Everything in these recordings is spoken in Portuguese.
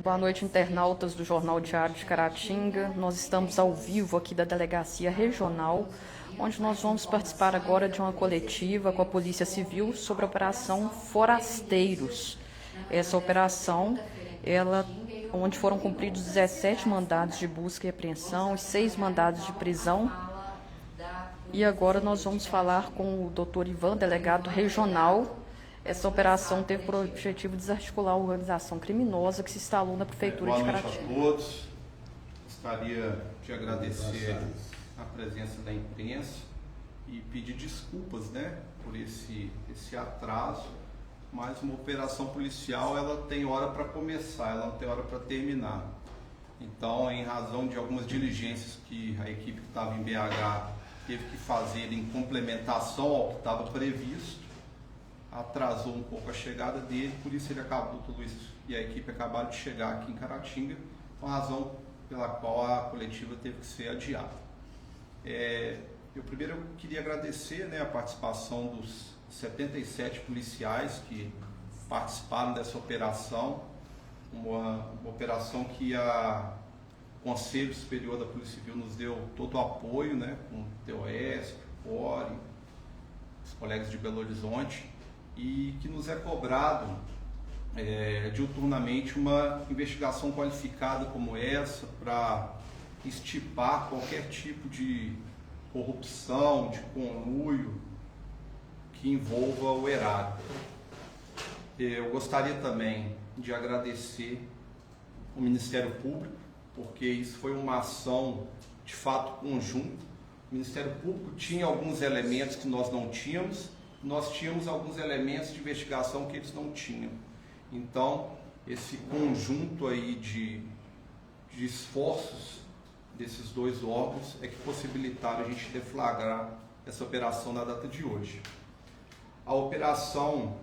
Boa noite, internautas do Jornal Diário de Caratinga. Nós estamos ao vivo aqui da Delegacia Regional, onde nós vamos participar agora de uma coletiva com a Polícia Civil sobre a Operação Forasteiros. Essa operação, onde foram cumpridos 17 mandados de busca e apreensão e 6 mandados de prisão. E agora nós vamos falar com o Dr. Ivan, delegado regional. Essa operação teve por objetivo desarticular a organização criminosa que se instalou na Prefeitura de Caratinga. Boa noite a todos. Gostaria de agradecer a presença da imprensa e pedir desculpas, por esse atraso, mas uma operação policial ela tem hora para começar, ela não tem hora para terminar. Então, em razão de algumas diligências que a equipe que estava em BH teve que fazer em complementação ao que estava previsto, atrasou um pouco a chegada dele, por isso ele acabou, tudo isso, e a equipe acabaram de chegar aqui em Caratinga, com a razão pela qual a coletiva teve que ser adiada. Eu primeiro queria agradecer a participação dos 77 policiais que participaram dessa operação, uma operação que o Conselho Superior da Polícia Civil nos deu todo o apoio, com o TOS, o CORE, os colegas de Belo Horizonte, e que nos é cobrado diuturnamente uma investigação qualificada como essa para estipar qualquer tipo de corrupção, de conluio que envolva o erário. Eu gostaria também de agradecer o Ministério Público, porque isso foi uma ação de fato conjunta. O Ministério Público tinha alguns elementos que nós não tínhamos, nós tínhamos alguns elementos de investigação que eles não tinham. Então, esse conjunto aí de esforços desses dois órgãos é que possibilitaram a gente deflagrar essa operação na data de hoje. A operação,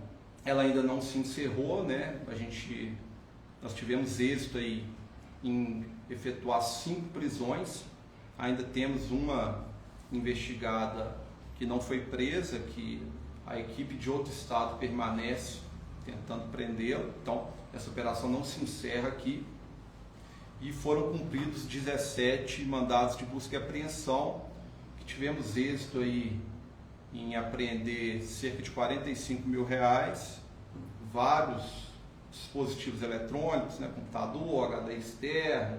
ela ainda não se encerrou, nós tivemos êxito aí em efetuar 5 prisões, ainda temos uma investigada que não foi presa, que a equipe de outro estado permanece tentando prendê-la. Então, essa operação não se encerra aqui. E foram cumpridos 17 mandados de busca e apreensão, que tivemos êxito aí em apreender cerca de R$45 mil, vários dispositivos eletrônicos, computador, HD externo,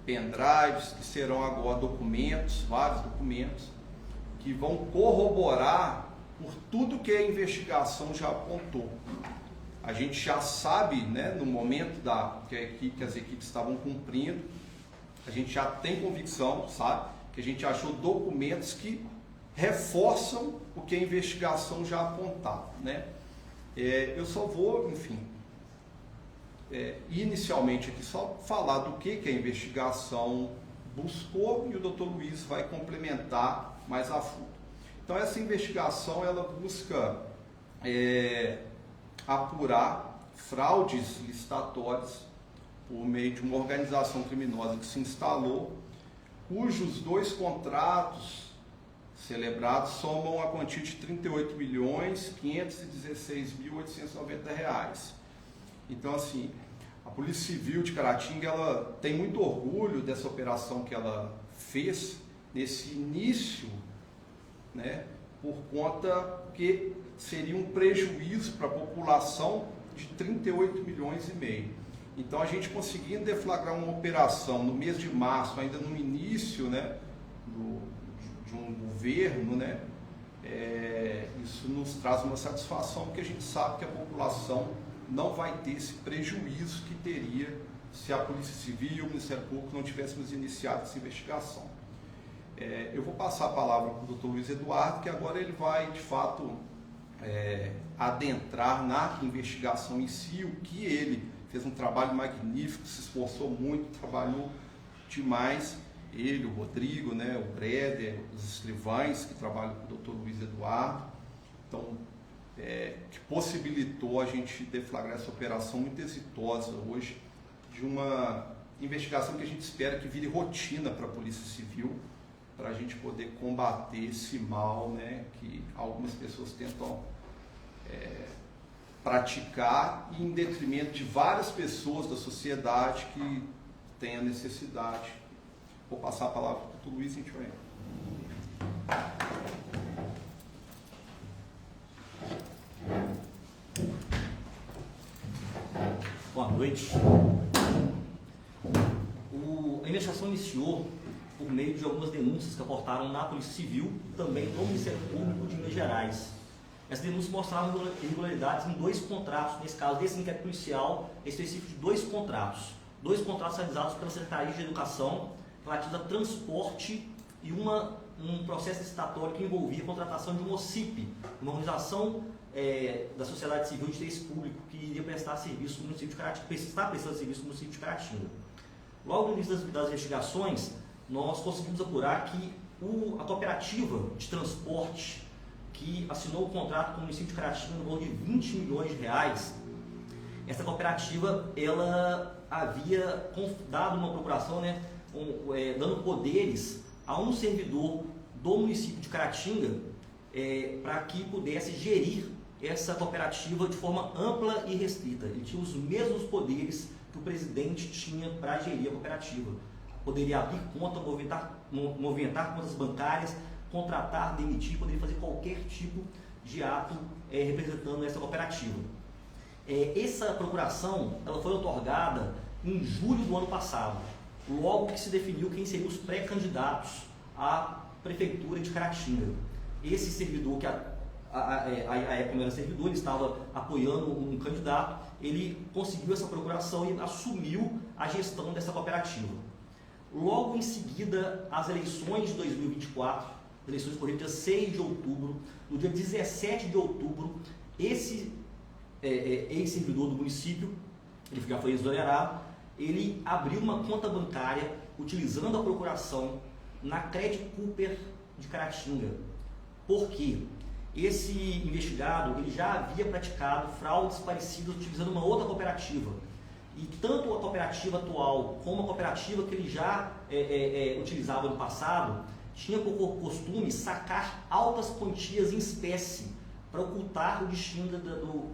pendrives, que serão agora documentos, vários documentos, que vão corroborar por tudo que a investigação já apontou. A gente já sabe, no momento que as equipes estavam cumprindo, a gente já tem convicção, sabe, que a gente achou documentos que reforçam o que a investigação já apontava, Eu só vou, inicialmente aqui só falar do que a investigação buscou e o Dr. Luiz vai complementar mais a fundo. Então, essa investigação ela busca apurar fraudes licitatórias por meio de uma organização criminosa que se instalou, cujos 2 contratos celebrados somam a quantia de R$38.516.890. Então, assim, a Polícia Civil de Caratinga ela tem muito orgulho dessa operação que ela fez nesse início, por conta que seria um prejuízo para a população de 38 milhões e meio. Então, a gente conseguindo deflagrar uma operação no mês de março, ainda no início de um governo, isso nos traz uma satisfação, porque a gente sabe que a população não vai ter esse prejuízo que teria se a Polícia Civil e o Ministério Público não tivéssemos iniciado essa investigação. Eu vou passar a palavra para o Dr. Luiz Eduardo, que agora ele vai, de fato, adentrar na investigação em si, o que ele fez um trabalho magnífico, se esforçou muito, trabalhou demais, ele, o Rodrigo, o Breder, os escrivães que trabalham com o Dr. Luiz Eduardo, então, que possibilitou a gente deflagrar essa operação muito exitosa hoje, de uma investigação que a gente espera que vire rotina para a Polícia Civil, para a gente poder combater esse mal, que algumas pessoas tentam praticar em detrimento de várias pessoas da sociedade que têm a necessidade. Vou passar a palavra para o Luiz e a gente vai. Boa noite. A investigação iniciou por meio de algumas denúncias que aportaram na Polícia Civil e também no Ministério Público de Minas Gerais. Essas denúncias mostravam irregularidades em 2 contratos, nesse caso desse inquérito policial específico de 2 contratos. 2 contratos realizados pela Secretaria de Educação relativos a transporte e um processo licitatório que envolvia a contratação de uma OCIP, uma organização da sociedade civil de interesse público que iria prestar serviço no município de Caratinga, está prestando serviço no município de Caratinga. Logo no início das investigações, nós conseguimos apurar que a cooperativa de transporte que assinou o contrato com o município de Caratinga no valor de 20 milhões de reais, essa cooperativa ela havia dado uma procuração, dando poderes a um servidor do município de Caratinga para que pudesse gerir essa cooperativa de forma ampla e restrita. Ele tinha os mesmos poderes que o presidente tinha para gerir a cooperativa. Poderia abrir conta, movimentar contas bancárias, contratar, demitir, poderia fazer qualquer tipo de ato representando essa cooperativa. Essa procuração ela foi otorgada em julho do ano passado, logo que se definiu quem seriam os pré-candidatos à Prefeitura de Caratinga. Esse servidor, que a época não era servidor, ele estava apoiando um candidato, ele conseguiu essa procuração e assumiu a gestão dessa cooperativa. Logo em seguida, as eleições de 2024, as eleições ocorreram dia 6 de outubro, no dia 17 de outubro, esse ex-servidor do município, ele já foi exonerado, ele abriu uma conta bancária utilizando a procuração na Credit Cooper de Caratinga. Por quê? Esse investigado ele já havia praticado fraudes parecidas utilizando uma outra cooperativa. E tanto a cooperativa atual como a cooperativa que ele já utilizava no passado, tinha por costume sacar altas quantias em espécie para ocultar o destino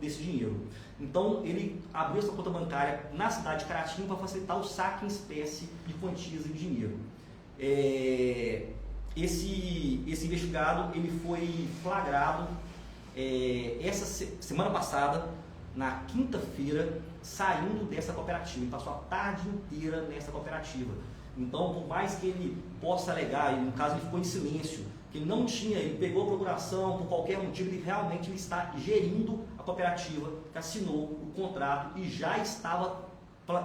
desse dinheiro. Então ele abriu essa conta bancária na cidade de Caratinga para facilitar o saque em espécie de quantias em dinheiro. Esse investigado ele foi flagrado essa semana passada, na quinta-feira, saindo dessa cooperativa. Ele passou a tarde inteira nessa cooperativa. Então, por mais que ele possa alegar, no caso ele ficou em silêncio, que ele não tinha, ele pegou a procuração, por qualquer motivo, ele realmente está gerindo a cooperativa, que assinou o contrato e já estava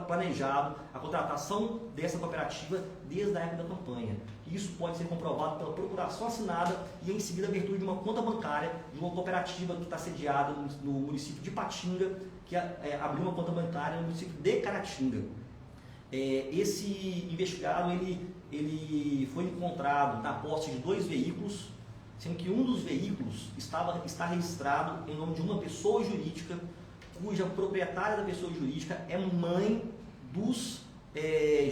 planejado a contratação dessa cooperativa desde a época da campanha. Isso pode ser comprovado pela procuração assinada e em seguida a abertura de uma conta bancária de uma cooperativa que está sediada no município de Patinga, que abriu uma conta bancária no município de Caratinga. Esse investigado ele foi encontrado na posse de 2 veículos, sendo que um dos veículos está registrado em nome de uma pessoa jurídica, cuja proprietária da pessoa jurídica é mãe dos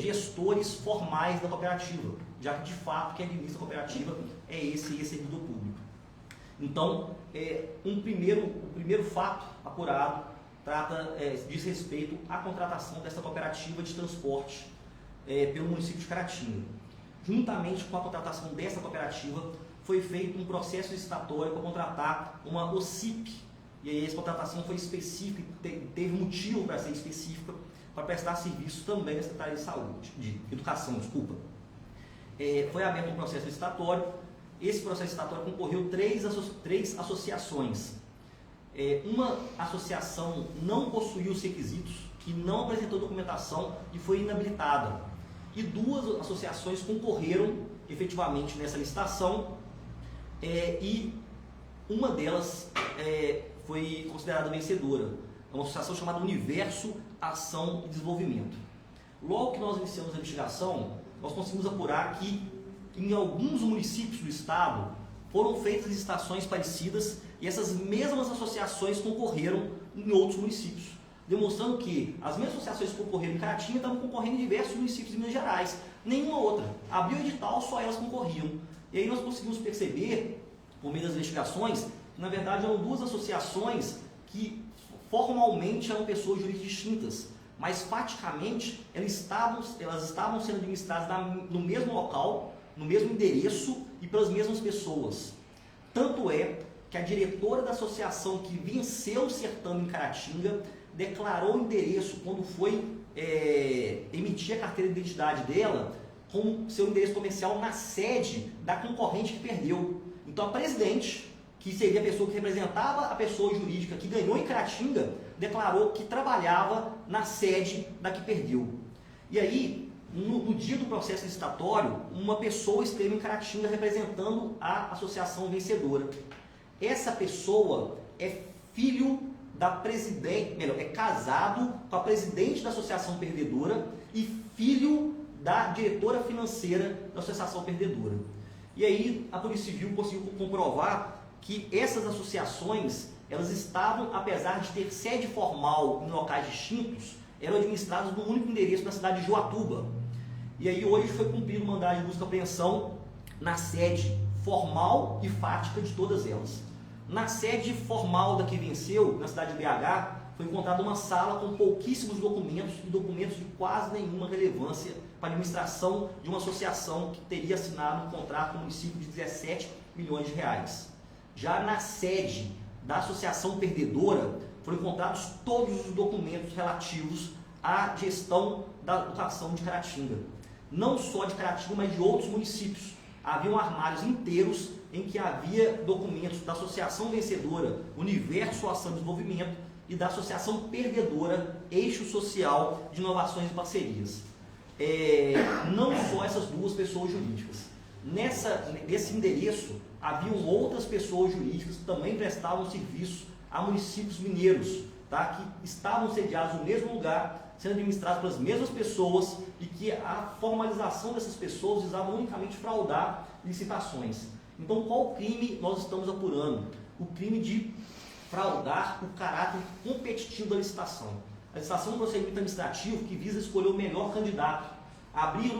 gestores formais da cooperativa, já que de fato quem administra a cooperativa é esse servidor público. Então, o primeiro fato apurado diz respeito à contratação dessa cooperativa de transporte pelo município de Caratinga. Juntamente com a contratação dessa cooperativa, foi feito um processo licitatório para contratar uma OCIP. E aí essa contratação foi específica, teve motivo para ser específica, para prestar serviço também na Secretaria de Educação. Foi aberto um processo licitatório. Esse processo licitatório concorreu 3 associações. Uma associação não possuía os requisitos, que não apresentou documentação e foi inabilitada. E 2 associações concorreram efetivamente nessa licitação e uma delas foi considerada vencedora. É uma associação chamada Universo Ação e Desenvolvimento. Logo que nós iniciamos a investigação, nós conseguimos apurar que em alguns municípios do estado foram feitas licitações parecidas e essas mesmas associações concorreram em outros municípios, demonstrando que as mesmas associações que concorreram em Caratinga estavam concorrendo em diversos municípios de Minas Gerais, nenhuma outra. Abriu o edital, só elas concorriam. E aí nós conseguimos perceber, por meio das investigações, que na verdade eram 2 associações que formalmente eram pessoas jurídicas distintas, mas faticamente elas estavam sendo administradas no mesmo local, no mesmo endereço e pelas mesmas pessoas. Tanto é que a diretora da associação que venceu o certame em Caratinga declarou o endereço quando foi emitir a carteira de identidade dela com seu endereço comercial na sede da concorrente que perdeu. Então a presidente, que seria a pessoa que representava a pessoa jurídica que ganhou em Caratinga, declarou que trabalhava na sede da que perdeu. E aí, no dia do processo licitatório, uma pessoa esteve em Caratinga representando a associação vencedora. Essa pessoa é filho da presidente, melhor, é casado com a presidente da associação perdedora e filho da diretora financeira da associação perdedora. E aí a Polícia Civil conseguiu comprovar que essas associações, elas estavam, apesar de ter sede formal em locais distintos, eram administradas no único endereço na cidade de Joatuba. E aí hoje foi cumprido o mandado de busca e apreensão na sede formal e fática de todas elas. Na sede formal da que venceu, na cidade de BH, foi encontrada uma sala com pouquíssimos documentos e documentos de quase nenhuma relevância para a administração de uma associação que teria assinado um contrato com o município de 17 milhões de reais. Já na sede da associação perdedora, foram encontrados todos os documentos relativos à gestão da educação de Caratinga. Não só de Caratinga, mas de outros municípios. Haviam armários inteiros em que havia documentos da Associação Vencedora, Universo Ação e Desenvolvimento, e da Associação Perdedora, Eixo Social de Inovações e Parcerias. Não só essas duas pessoas jurídicas. Nesse endereço, haviam outras pessoas jurídicas que também prestavam serviço a municípios mineiros, tá? Que estavam sediados no mesmo lugar, sendo administrados pelas mesmas pessoas e que a formalização dessas pessoas visava unicamente fraudar licitações. Então, qual crime nós estamos apurando? O crime de fraudar o caráter competitivo da licitação. A licitação é um procedimento administrativo que visa escolher o melhor candidato, abrir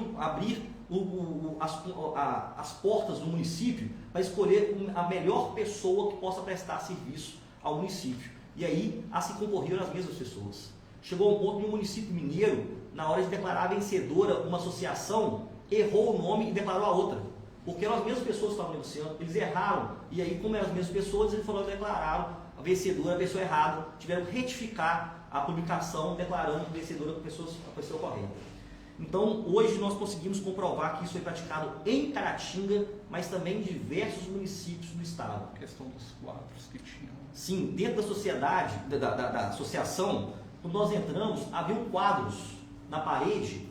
as portas do município para escolher a melhor pessoa que possa prestar serviço ao município. E aí, se concorreram as mesmas pessoas. Chegou a um ponto de um município mineiro, na hora de declarar vencedora uma associação, errou o nome e declarou a outra. Porque eram as mesmas pessoas que estavam negociando, eles erraram. E aí, como eram as mesmas pessoas, eles foram declararam a vencedora, a pessoa errada. Tiveram que retificar a publicação, declarando vencedora a pessoa correta. Então, hoje nós conseguimos comprovar que isso foi praticado em Caratinga, mas também em diversos municípios do estado. A questão dos quadros que tinham. Sim, dentro da sociedade, da associação, quando nós entramos, haviam quadros na parede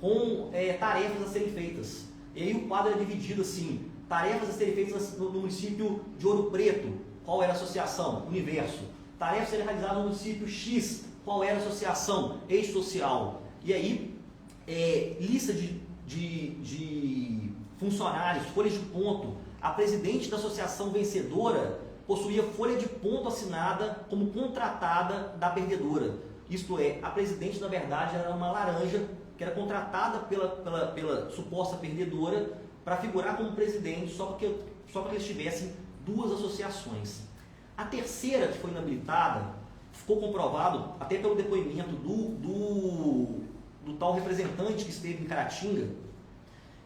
com tarefas a serem feitas. E aí o quadro era dividido assim, tarefas a serem feitas no município de Ouro Preto, qual era a associação? Universo. Tarefas a serem realizadas no município X, qual era a associação? Eixo Social. E aí, lista de funcionários, folhas de ponto. A presidente da associação vencedora possuía folha de ponto assinada como contratada da perdedora. Isto é, a presidente, na verdade, era uma laranja que era contratada pela suposta perdedora para figurar como presidente só para que eles tivessem duas associações. A terceira, que foi inabilitada, ficou comprovado até pelo depoimento do tal representante que esteve em Caratinga,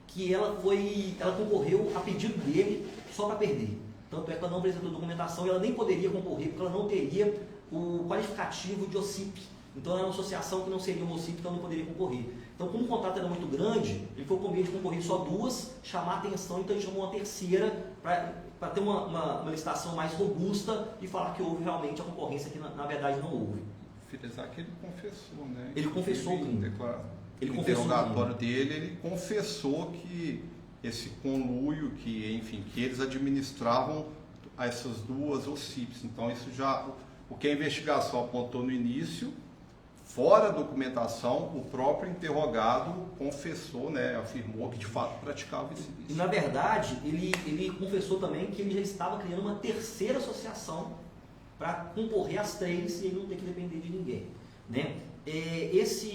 que ela concorreu a pedido dele só para perder. Tanto é que ela não apresentou documentação e ela nem poderia concorrer, porque ela não teria o qualificativo de OCIP. Então era uma associação que não seria uma OCIP, então não poderia concorrer. Então, como o contrato era muito grande, ele foi com medo de concorrer só duas, chamar a atenção, então ele chamou uma terceira para ter uma licitação mais robusta e falar que houve realmente a concorrência que na verdade não houve. Apesar que ele confessou, né? Ele confessou o crime. No interrogatório dele, ele confessou que esse conluio que eles administravam essas duas OCIPs. Então, isso já, o que a investigação apontou no início, fora a documentação, o próprio interrogado confessou, né, afirmou que de fato praticava esse vício. E, na verdade, ele confessou também que ele já estava criando uma terceira associação para concorrer às três e ele não ter que depender de ninguém, né? Esse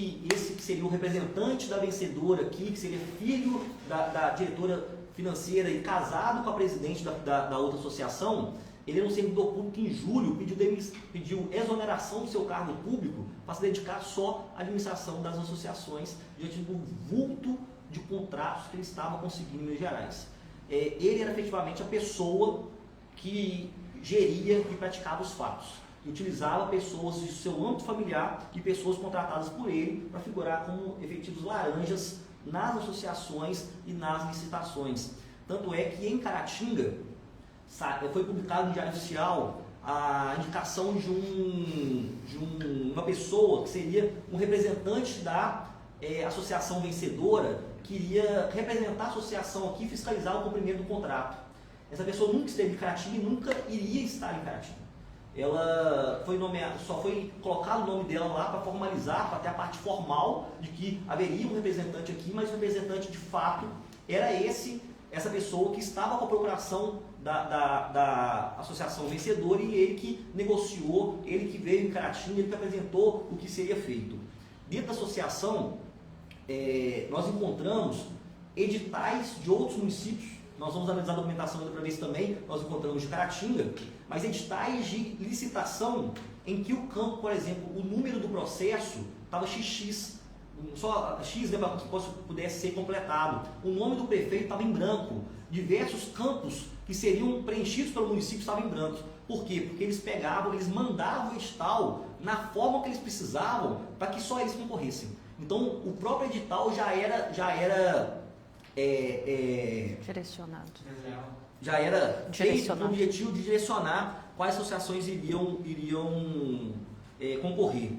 que seria o representante da vencedora aqui, que seria filho da diretora financeira e casado com a presidente da outra associação, ele era um servidor público que em julho pediu exoneração do seu cargo público para se dedicar só à administração das associações diante do vulto de contratos que ele estava conseguindo em Minas Gerais. Ele era efetivamente a pessoa que geria e praticava os fatos. E utilizava pessoas de seu âmbito familiar e pessoas contratadas por ele para figurar como efetivos laranjas nas associações e nas licitações. Tanto é que em Caratinga foi publicado no Diário Oficial a indicação de uma pessoa que seria um representante da associação vencedora, que iria representar a associação aqui e fiscalizar o cumprimento do contrato. Essa pessoa nunca esteve em Caratinga e nunca iria estar em Caratinga. Ela foi nomeada, só foi colocado o nome dela lá para formalizar, para ter a parte formal de que haveria um representante aqui, mas o representante de fato era essa pessoa que estava com a procuração da associação vencedora e ele que negociou, ele que veio em Caratinga, ele que apresentou o que seria feito. Dentro da associação, nós encontramos editais de outros municípios. Nós vamos analisar a documentação para ver isso também. Nós encontramos de Caratinga, mas editais de licitação em que o campo, por exemplo, o número do processo estava XX, só X, né, para que pudesse ser completado. O nome do prefeito estava em branco. Diversos campos que seriam preenchidos pelo município estavam em branco. Por quê? Porque eles mandavam o edital na forma que eles precisavam para que só eles concorressem. Então, o próprio edital já era direcionado. Já era feito com o objetivo de direcionar quais associações iriam concorrer.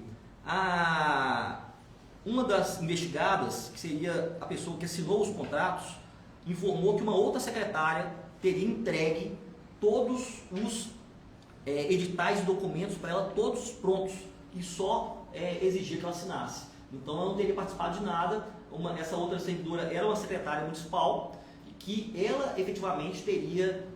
Uma das investigadas, que seria a pessoa que assinou os contratos, informou que uma outra secretária teria entregue todos os editais e documentos para ela, todos prontos, e só exigia que ela assinasse. Então ela não teria participado de nada. Essa outra servidora era uma secretária municipal, que ela efetivamente teria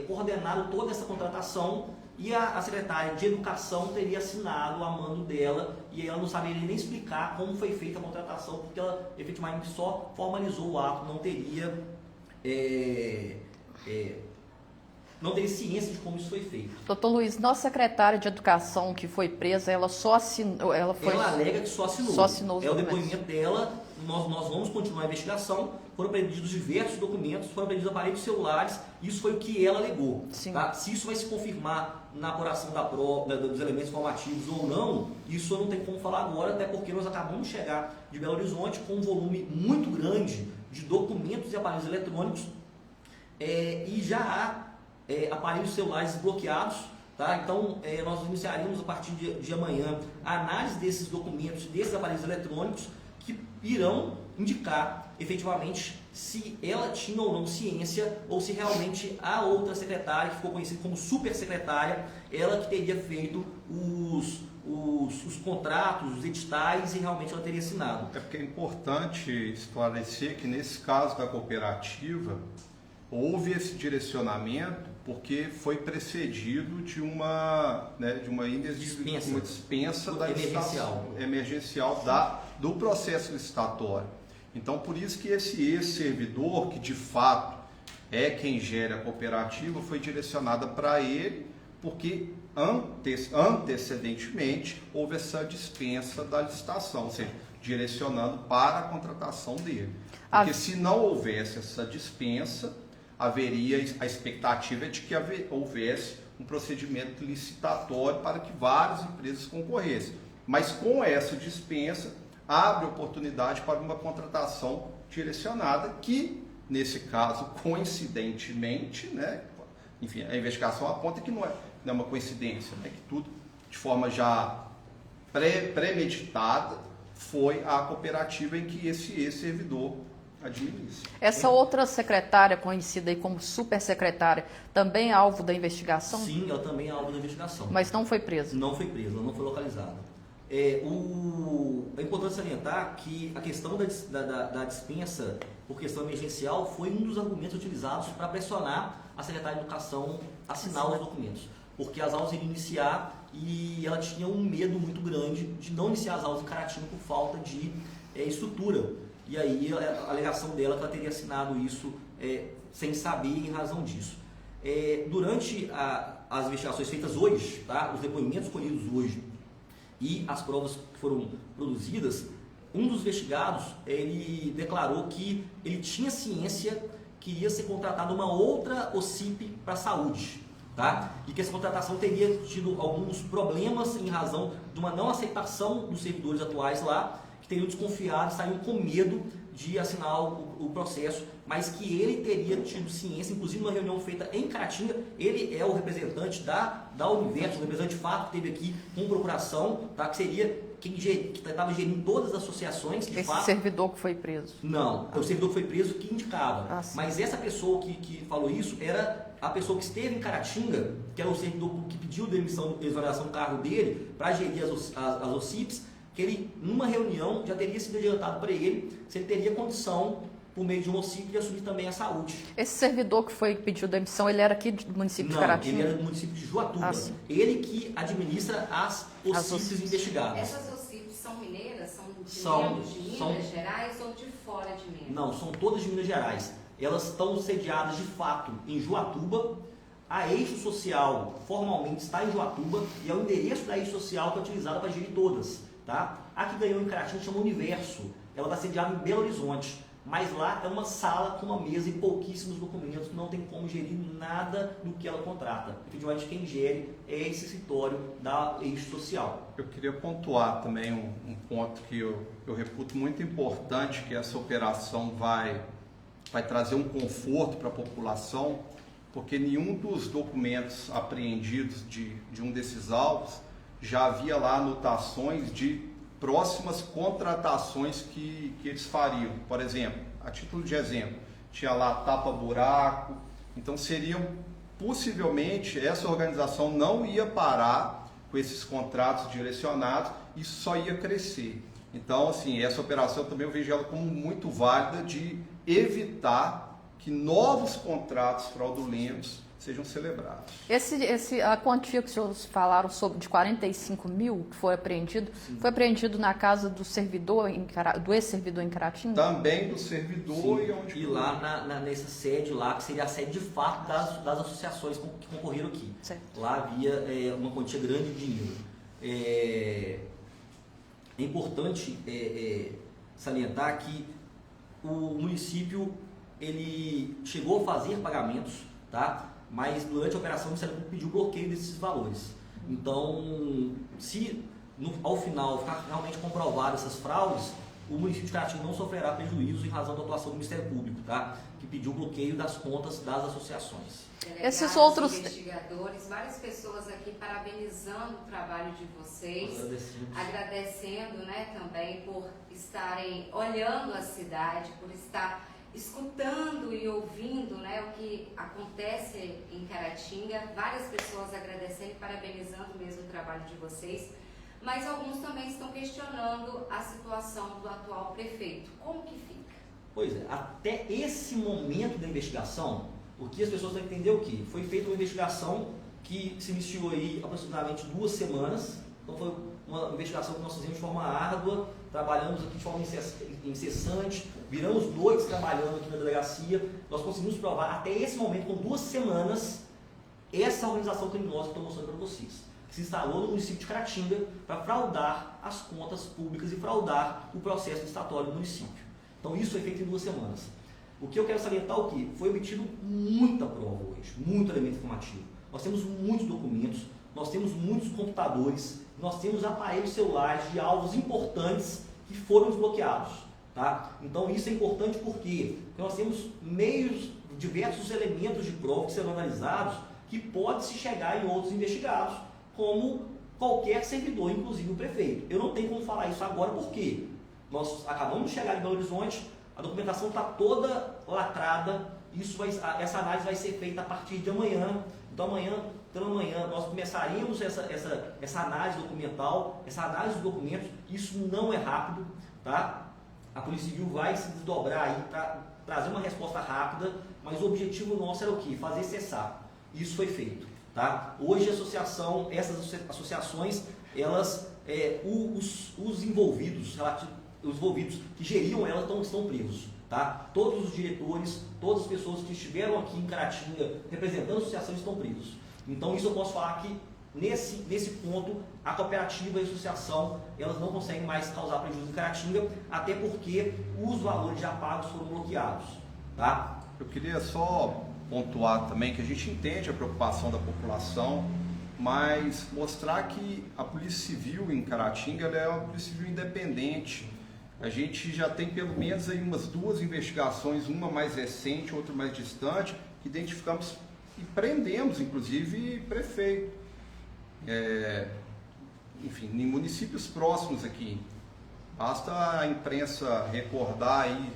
coordenado toda essa contratação, e a secretária de Educação teria assinado a mando dela, e ela não saberia nem explicar como foi feita a contratação, porque ela efetivamente só formalizou o ato, não teria ciência de como isso foi feito. Doutor Luiz, nossa secretária de Educação que foi presa, ela só assinou... Ela alega que só assinou. Só assinou os documentos. O depoimento dela, nós vamos continuar a investigação, foram apreendidos diversos documentos, foram apreendidos aparelhos celulares, isso foi o que ela alegou. Tá? Se isso vai se confirmar na apuração da prova, dos elementos informativos ou não, isso eu não tenho como falar agora, até porque nós acabamos de chegar de Belo Horizonte com um volume muito grande de documentos e aparelhos eletrônicos, e já há aparelhos celulares bloqueados, tá? Então nós iniciaríamos a partir de amanhã a análise desses documentos, desses aparelhos eletrônicos, que irão indicar efetivamente se ela tinha ou não ciência, ou se realmente a outra secretária, que ficou conhecida como supersecretária, ela que teria feito os contratos, os editais, e realmente ela teria assinado. É porque é importante esclarecer que nesse caso da cooperativa houve esse direcionamento porque foi precedido de uma dispensa da emergencial do processo licitatório. Então, por isso que esse ex-servidor, que de fato é quem gera a cooperativa, foi direcionada para ele, porque antecedentemente houve essa dispensa da licitação, ou seja, direcionando para a contratação dele. Porque se não houvesse essa dispensa, haveria a expectativa de que houvesse um procedimento licitatório para que várias empresas concorressem. Mas com essa dispensa, abre oportunidade para uma contratação direcionada que, nesse caso, coincidentemente, né, enfim, a investigação aponta que não é uma coincidência, né, que tudo de forma já premeditada foi a cooperativa em que esse ex-servidor administra. Essa outra secretária, conhecida aí como supersecretária, também é alvo da investigação? Sim, ela também é alvo da investigação. Mas não foi presa? Não foi presa, não foi localizada. É importante salientar que a questão da dispensa por questão emergencial foi um dos argumentos utilizados para pressionar a secretária de Educação a assinar os documentos, porque as aulas iriam iniciar e ela tinha um medo muito grande de não iniciar as aulas em Caratinga por falta de estrutura. E aí a alegação dela é que ela teria assinado isso sem saber em razão disso. Durante as investigações feitas hoje, tá? Os depoimentos colhidos hoje e as provas que foram produzidas, um dos investigados, ele declarou que ele tinha ciência que iria ser contratada uma outra OCIP para a saúde, tá? E que essa contratação teria tido alguns problemas em razão de uma não aceitação dos servidores atuais lá, que teriam desconfiado, saíam com medo de assinar o processo, mas que ele teria tido ciência, inclusive numa reunião feita em Caratinga. Ele é o representante da Universo, o representante de fato que teve aqui com procuração, tá? Que seria quem estava gerindo todas as associações. De esse fato, servidor que foi preso? Não, o servidor que foi preso que indicava. Mas essa pessoa que falou isso era a pessoa que esteve em Caratinga, que era o servidor que pediu demissão, exoneração do cargo dele para gerir as OCIPs, que ele, numa reunião, já teria sido adiantado para ele se ele teria condição, por meio de um OCIP, de assumir também a saúde. Esse servidor que foi pediu demissão, ele era aqui do município de Caratinga? Não, ele era do município de Juatuba. Ele que administra as OCIPs investigadas. Essas OCIPs são mineiras? São de Minas Gerais ou de fora de Minas? Não, são todas de Minas Gerais. Elas estão sediadas, de fato, em Juatuba. A Eixo Social, formalmente, está em Juatuba e é o endereço da Eixo Social que é utilizado para gerir todas. Tá? A que ganhou em Caratinga chama Universo. Ela está sediada em Belo Horizonte. Mas lá é uma sala com uma mesa e pouquíssimos documentos, não tem como gerir nada do que ela contrata. Efetivamente, quem gere é esse escritório da Eixo Social. Eu queria pontuar também um ponto que eu reputo muito importante, que essa operação vai trazer um conforto para a população, porque nenhum dos documentos apreendidos de um desses alvos já havia lá anotações de próximas contratações que eles fariam. Por exemplo, a título de exemplo, tinha lá tapa-buraco, então seriam, possivelmente, essa organização não ia parar com esses contratos direcionados, isso só ia crescer. Então, assim, essa operação também eu vejo ela como muito válida de evitar que novos contratos fraudulentos sejam celebrados. A quantia que os senhores falaram sobre de 45 mil que foi apreendido, sim, foi apreendido na casa do servidor, do ex-servidor em Caratinga? Também do servidor. Sim. E lá nessa sede lá, que seria a sede de fato das associações que concorreram aqui. Certo. Lá havia uma quantia grande de dinheiro. É importante salientar que o município ele chegou a fazer pagamentos, tá? Mas durante a operação o Ministério Público pediu bloqueio desses valores. Então, se ao final ficar realmente comprovado essas fraudes, o município de Caratinga não sofrerá prejuízos em razão da atuação do Ministério Público, tá? Que pediu bloqueio das contas das associações. Esses outros investigadores, várias pessoas aqui parabenizando o trabalho de vocês, agradecendo, né, também por estarem olhando a cidade, por estar escutando e ouvindo, né, o que acontece em Caratinga. Várias pessoas agradecendo e parabenizando mesmo o trabalho de vocês, mas alguns também estão questionando a situação do atual prefeito. Como que fica? Pois é, até esse momento da investigação, o que as pessoas têm que entender o que? Foi feita uma investigação que se iniciou aí aproximadamente 2 semanas, então foi uma investigação que nós fizemos de forma árdua, trabalhamos aqui de forma incessante, viramos noites trabalhando aqui na delegacia, nós conseguimos provar até esse momento, com 2 semanas, essa organização criminosa que estou mostrando para vocês, que se instalou no município de Caratinga para fraudar as contas públicas e fraudar o processo licitatório do município. Então isso foi feito em 2 semanas. O que eu quero salientar é o que? Foi obtido muita prova hoje, muito elemento informativo. Nós temos muitos documentos, nós temos muitos computadores, nós temos aparelhos celulares de alvos importantes que foram desbloqueados. Tá? Então isso é importante porque nós temos diversos elementos de prova que serão analisados que pode-se chegar em outros investigados, como qualquer servidor, inclusive o prefeito. Eu não tenho como falar isso agora porque nós acabamos de chegar em Belo Horizonte, a documentação está toda lacrada, essa análise vai ser feita a partir de amanhã. Então pela manhã nós começaríamos essa análise documental, essa análise dos documentos. Isso não é rápido, tá? A Polícia Civil vai se desdobrar aí para trazer uma resposta rápida, mas o objetivo nosso era o quê? Fazer cessar. Isso foi feito, tá? Hoje essas associações, elas, os envolvidos que geriam elas estão presos. Tá? Todos os diretores, todas as pessoas que estiveram aqui em Caratinga representando a associação estão presos. Então isso eu posso falar que nesse ponto a cooperativa e a associação elas não conseguem mais causar prejuízo em Caratinga, até porque os valores já pagos foram bloqueados. Tá? Eu queria só pontuar também que a gente entende a preocupação da população, mas mostrar que a Polícia Civil em Caratinga ela é uma Polícia Civil independente. A gente já tem pelo menos aí umas 2 investigações, uma mais recente, outra mais distante, que identificamos e prendemos, inclusive, prefeito. Enfim, em municípios próximos aqui. Basta a imprensa recordar aí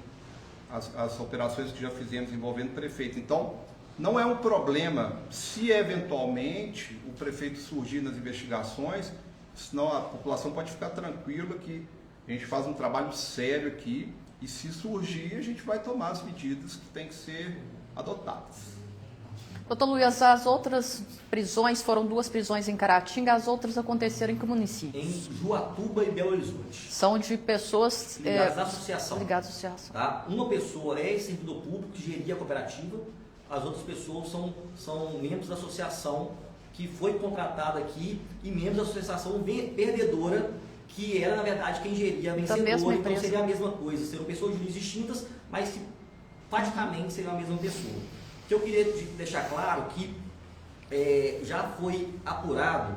as operações que já fizemos envolvendo prefeito. Então, não é um problema se eventualmente o prefeito surgir nas investigações, senão a população pode ficar tranquila que a gente faz um trabalho sério aqui e se surgir a gente vai tomar as medidas que têm que ser adotadas. Doutor Luiz, as outras prisões, foram 2 prisões em Caratinga, as outras aconteceram em que municípios? Em Juatuba e Belo Horizonte. São de pessoas ligadas à associação. Ligadas à associação. Tá? Uma pessoa é servidor público que geria a cooperativa, as outras pessoas são membros da associação que foi contratada aqui e membros da associação perdedora, que era, na verdade, quem geria a vencedora, então seria a mesma coisa, seriam pessoas jurídicas distintas, mas que praticamente seriam a mesma pessoa. O que eu queria deixar claro que já foi apurado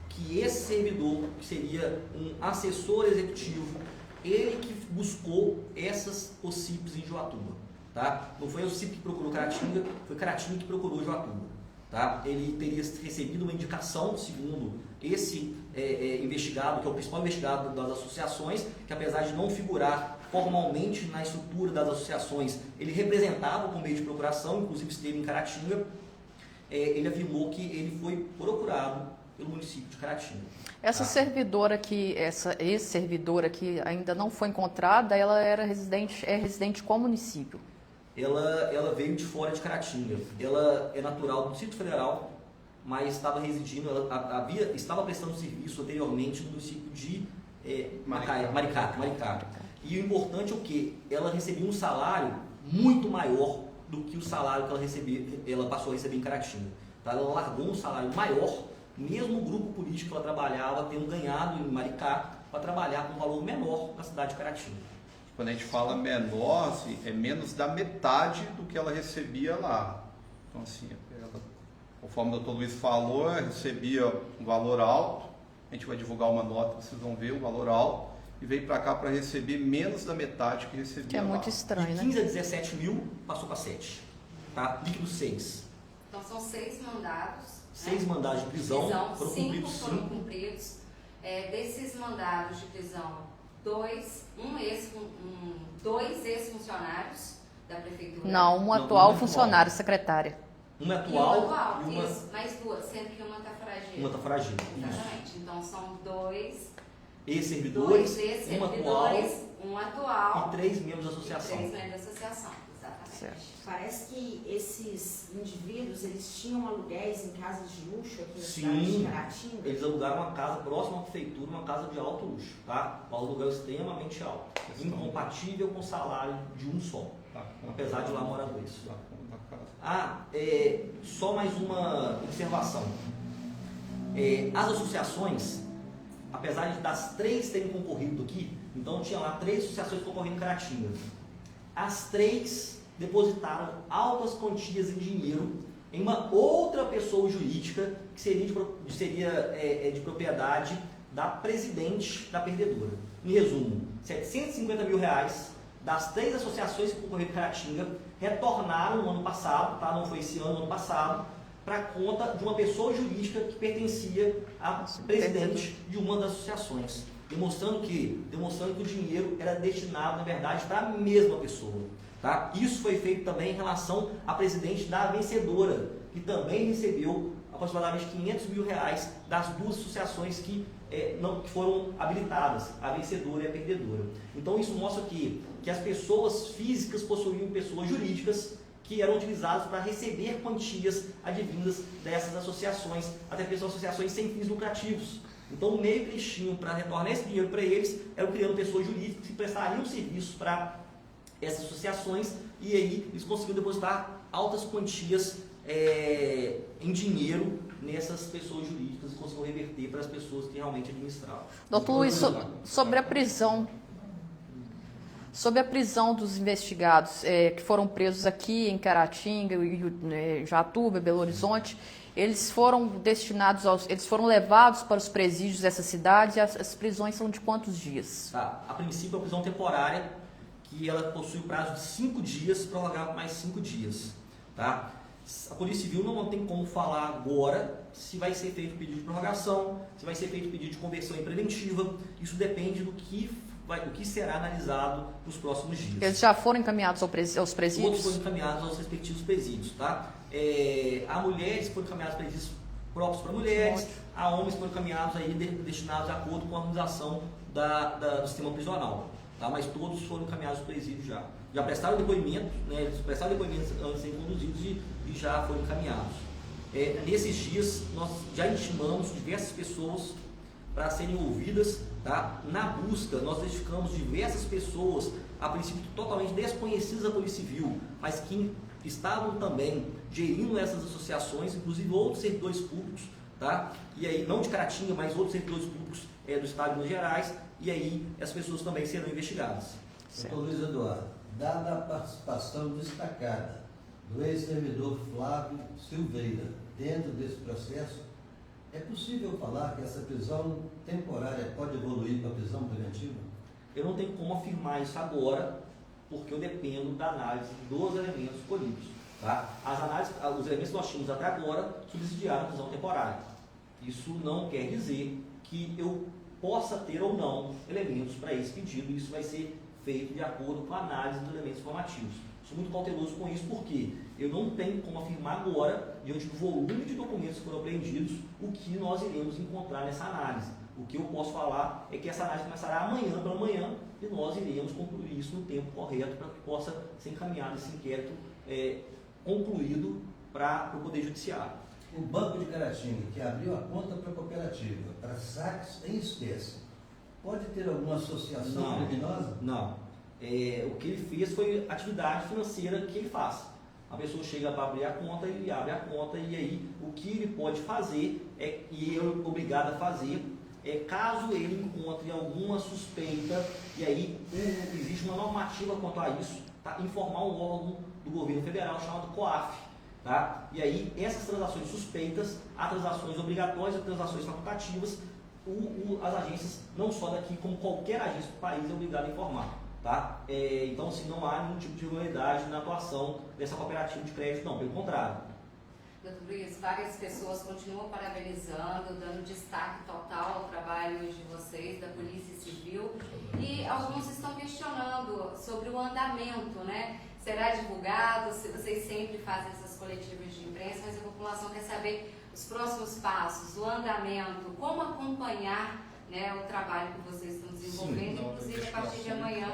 que esse servidor, que seria um assessor executivo, ele que buscou essas OCIPs em Joatuba. Tá? Não foi a OCIP que procurou Caratinga, foi Caratinga que procurou Joatuba. Tá? Ele teria recebido uma indicação, segundo esse investigado, que é o principal investigado das associações, que apesar de não figurar formalmente na estrutura das associações, ele representava com meio de procuração, inclusive esteve em Caratinga, ele afirmou que ele foi procurado pelo município de Caratinga. Essa servidora que, essa ex-servidora que ainda não foi encontrada, ela era residente qual município? Ela veio de fora de Caratinga. Ela é natural do Distrito Federal, mas estava residindo, estava prestando serviço anteriormente no município de Maricá. E o importante é o quê? Ela recebia um salário muito maior do que o salário que ela passou a receber em Caratinga. Tá? Ela largou um salário maior, mesmo o grupo político que ela trabalhava tendo ganhado em Maricá, para trabalhar com um valor menor na cidade de Caratinga. Quando a gente fala menor, assim, é menos da metade do que ela recebia lá. Então, assim, conforme o doutor Luiz falou, ela recebia um valor alto, a gente vai divulgar uma nota, vocês vão ver um valor alto, e veio para cá para receber menos da metade que recebia que é lá. muito estranho, de 15 a 17 mil, passou para 7. Tá? Líquido 6. Então, são 6 mandados. 6 mandados de prisão, foram 5 cumpridos. foram cumpridos. Desses mandados de prisão, 2 ex-funcionários da prefeitura. Não, um atual funcionário, secretária. Uma E atual uma e uma... isso, mais 2, sendo que uma está foragida. Uma está foragida. Exatamente. Então, são 2 ex-servidores, um atual e 3 membros da associação. 3 membros da associação, exatamente. Certo. Parece que esses indivíduos, eles tinham aluguéis em casas de luxo aqui na cidade de Sim, Caratinga? eles alugaram uma casa próxima à prefeitura, uma casa de alto luxo, tá? Um aluguel extremamente alto, incompatível com o salário de um só, apesar de lá morar 2. Só mais uma observação. As associações, apesar das 3 terem concorrido aqui, então tinha lá 3 associações concorrendo em Caratinga. As 3 depositaram altas quantias em dinheiro em uma outra pessoa jurídica que seria de propriedade da presidente da perdedora. Em resumo, R$750 mil das 3 associações que concorreram em Caratinga retornaram no ano passado, tá? Não foi esse ano, no ano passado, para conta de uma pessoa jurídica que pertencia à presidente de uma das associações, demonstrando que o dinheiro era destinado, na verdade, para a mesma pessoa. Tá? Isso foi feito também em relação à presidente da vencedora, que também recebeu aproximadamente R$500 mil das 2 associações que foram habilitadas, a vencedora e a perdedora. Então isso mostra que as pessoas físicas possuíam pessoas jurídicas que eram utilizadas para receber quantias advindas dessas associações, até porque são associações sem fins lucrativos. Então o meio que eles tinham para retornar esse dinheiro para eles era criando pessoas jurídicas que prestariam serviço para essas associações, e aí eles conseguiram depositar altas quantias em dinheiro nessas pessoas jurídicas e conseguiram reverter para as pessoas que realmente administravam. Doutor Luiz, sobre a prisão dos investigados que foram presos aqui em Caratinga, Jatuba, Belo Horizonte, eles foram levados para os presídios dessa cidade, e as prisões são de quantos dias? Tá. A princípio, a prisão temporária, que ela possui o prazo de 5 dias, prorrogar por mais 5 dias. Tá? A Polícia Civil não tem como falar agora se vai ser feito pedido de prorrogação, se vai ser feito pedido de conversão em preventiva. Isso depende do que será analisado nos próximos dias. Eles já foram encaminhados aos presídios? Todos foram encaminhados aos respectivos presídios. Tá? Há mulheres que foram encaminhadas para presídios próprios para mulheres, há homens que foram encaminhados aí, destinados de acordo com a organização do sistema prisional. Tá? Mas todos foram encaminhados aos presídios já. Já prestaram depoimento, né? Eles prestaram depoimentos antes de serem conduzidos e já foram encaminhados. Nesses dias, nós já intimamos diversas pessoas para serem ouvidas. Tá? Na busca, nós identificamos diversas pessoas, a princípio totalmente desconhecidas da Polícia Civil, mas que estavam também gerindo essas associações, inclusive outros servidores públicos, tá? E aí, não de Caratinga, mas outros servidores públicos do Estado de Minas Gerais, e aí as pessoas também serão investigadas. Doutor Luiz Eduardo, dada a participação destacada do ex-servidor Flávio Silveira dentro desse processo, é possível falar que essa prisão temporária pode evoluir para a prisão preventiva? Eu não tenho como afirmar isso agora, porque eu dependo da análise dos elementos colhidos. Tá? Os elementos que nós tínhamos até agora subsidiaram a prisão temporária. Isso não quer dizer que eu possa ter ou não elementos para esse pedido. Isso vai ser feito de acordo com a análise dos elementos informativos. Sou muito cauteloso com isso porque eu não tenho como afirmar agora, diante do volume de documentos que foram apreendidos, o que nós iremos encontrar nessa análise. O que eu posso falar é que essa análise começará amanhã pela manhã e nós iremos concluir isso no tempo correto para que possa ser encaminhado esse inquérito concluído para o Poder Judiciário. O Banco de Caratinga, que abriu a conta para a cooperativa, para saques em espécie, pode ter alguma associação criminosa? Não. O que ele fez foi atividade financeira que ele faz. A pessoa chega para abrir a conta, ele abre a conta e aí o que ele pode fazer e é obrigado a fazer caso ele encontre alguma suspeita, e aí existe uma normativa quanto a isso, tá? Informar um órgão do governo federal chamado COAF. Tá? E aí essas transações suspeitas, há transações obrigatórias, há transações facultativas, as agências, não só daqui, como qualquer agência do país, é obrigada a informar. Tá? Então, assim, não há nenhum tipo de irregularidade na atuação dessa cooperativa de crédito, não, pelo contrário. Doutor Luiz, várias pessoas continuam parabenizando, dando destaque total ao trabalho de vocês, da Polícia Civil, e alguns estão questionando sobre o andamento, né? Será divulgado? Se vocês sempre fazem essas coletivas de imprensa, mas a população quer saber os próximos passos, o andamento, como acompanhar, né, o trabalho que vocês estão desenvolvendo. Sim, inclusive a partir de amanhã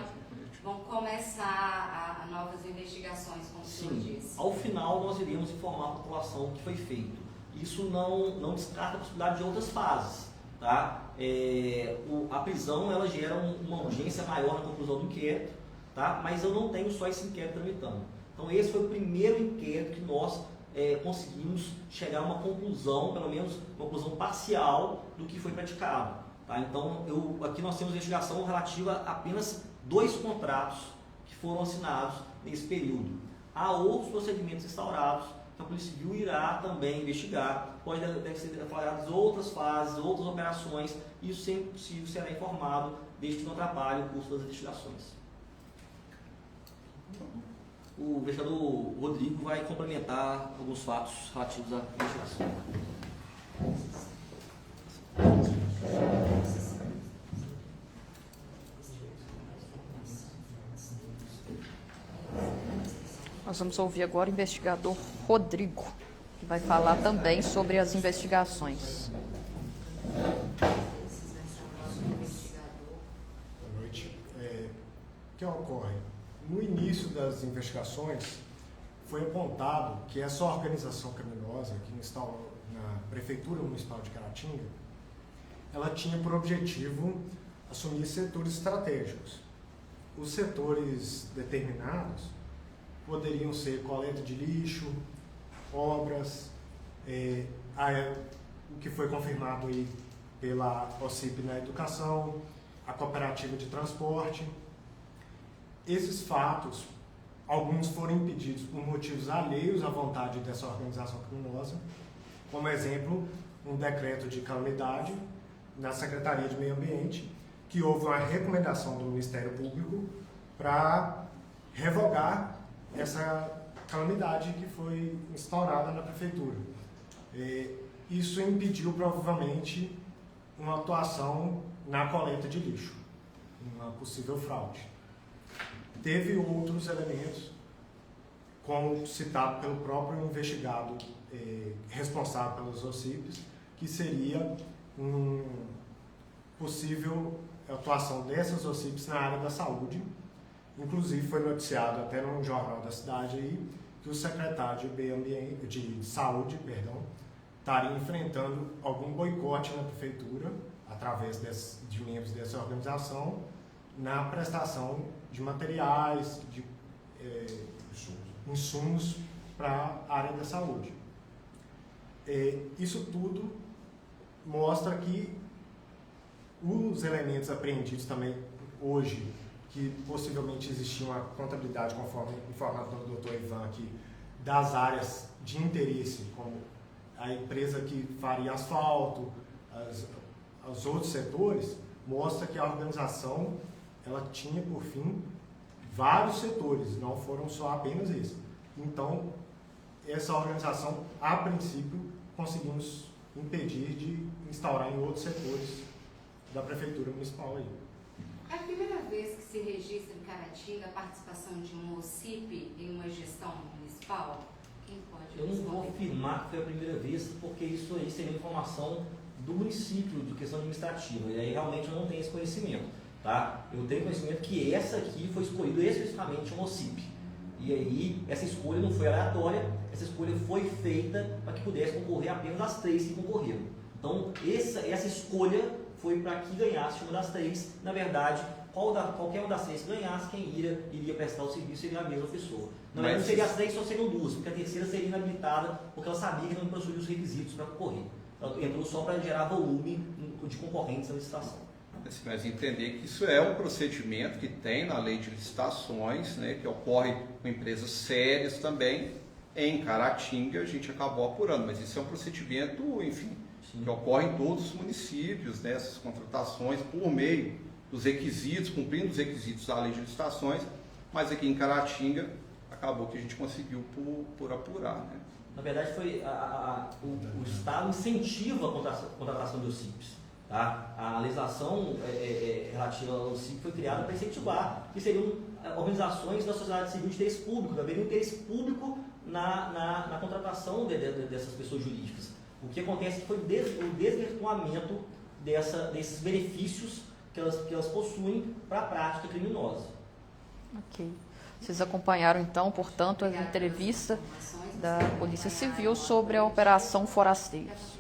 vão começar novas investigações, como o senhor disse. Ao final nós iremos informar a população o que foi feito. Isso não descarta a possibilidade de outras fases. Tá? A prisão ela gera uma urgência maior na conclusão do inquérito, tá? Mas eu não tenho só esse inquérito tramitando. Então esse foi o primeiro inquérito que nós conseguimos chegar a uma conclusão, pelo menos uma conclusão parcial do que foi praticado. Tá? Então aqui nós temos investigação relativa a apenas 2 contratos que foram assinados nesse período. Há outros procedimentos instaurados que a Polícia Civil irá também investigar, deve ser declaradas outras fases, outras operações, e isso sempre possível será informado, desde que não atrapalhe o curso das investigações. O investigador Rodrigo vai complementar alguns fatos relativos à investigação. Nós vamos ouvir agora o investigador Rodrigo, que vai falar também sobre as investigações. Boa noite. O que ocorre? No início das investigações, foi apontado que essa organização criminosa que instalou na Prefeitura Municipal de Caratinga, ela tinha por objetivo assumir setores estratégicos. os setores determinados poderiam ser coleta de lixo, obras, o que foi confirmado aí pela OCIP na educação, a cooperativa de transporte. Esses fatos, alguns foram impedidos por motivos alheios à vontade dessa organização criminosa, como exemplo, um decreto de calamidade na Secretaria de Meio Ambiente, que houve uma recomendação do Ministério Público para revogar essa calamidade que foi instaurada na Prefeitura. Isso impediu, provavelmente, uma atuação na coleta de lixo, uma possível fraude. Teve outros elementos, como citado pelo próprio investigado responsável pelas OCIPs, que seria possível atuação dessas OCIPs na área da saúde. Inclusive foi noticiado até num jornal da cidade aí, que o secretário de saúde estaria enfrentando algum boicote na prefeitura, através de membros dessa organização, na prestação de materiais, de insumos para a área da saúde. Isso tudo mostra que os elementos apreendidos também hoje, que possivelmente existia uma contabilidade, conforme informado pelo Dr. Ivan aqui, das áreas de interesse, como a empresa que faria asfalto, os outros setores, mostra que a organização ela tinha, por fim, vários setores, não foram só apenas esses. Então, essa organização, a princípio, conseguimos impedir de instaurar em outros setores da Prefeitura Municipal aí. É a primeira vez que se registra em Caratinga a participação de um OCIP em uma gestão municipal? Quem pode Eu não vou afirmar que foi a primeira vez, porque isso aí seria informação do município, de questão administrativa, e aí realmente eu não tenho esse conhecimento, tá? Eu tenho conhecimento que essa aqui foi escolhida especificamente um OCIP, e aí essa escolha não foi aleatória, essa escolha foi feita para que pudesse concorrer apenas as 3 que concorreram. Então, essa escolha foi para que ganhasse uma das 3. Na verdade, qualquer uma das 3 que ganhasse, quem iria prestar o serviço seria a mesma pessoa. Na verdade, não seria as 3, só seriam 2, porque a terceira seria inabilitada, porque ela sabia que não possuía os requisitos para concorrer. Ela entrou só para gerar volume de concorrentes na licitação. Mas entender que isso é um procedimento que tem na lei de licitações, né, que ocorre com empresas sérias também. Em Caratinga a gente acabou apurando, mas isso é um procedimento, enfim, sim, que ocorre em todos os municípios, né, essas contratações por meio dos requisitos, cumprindo os requisitos da lei de licitações, mas aqui em Caratinga acabou que a gente conseguiu por apurar, né? Na verdade, o Estado incentiva a contratação de OCIPs. Tá? A legislação relativa ao OCIP foi criada para incentivar, que seriam organizações da sociedade civil de interesse público, haveria um interesse público na contratação dessas pessoas jurídicas. O que acontece é que foi o desvirtuamento desses benefícios que elas possuem para a prática criminosa. Ok. Vocês acompanharam, então, portanto, a entrevista da Polícia Civil sobre a Operação Forasteiros.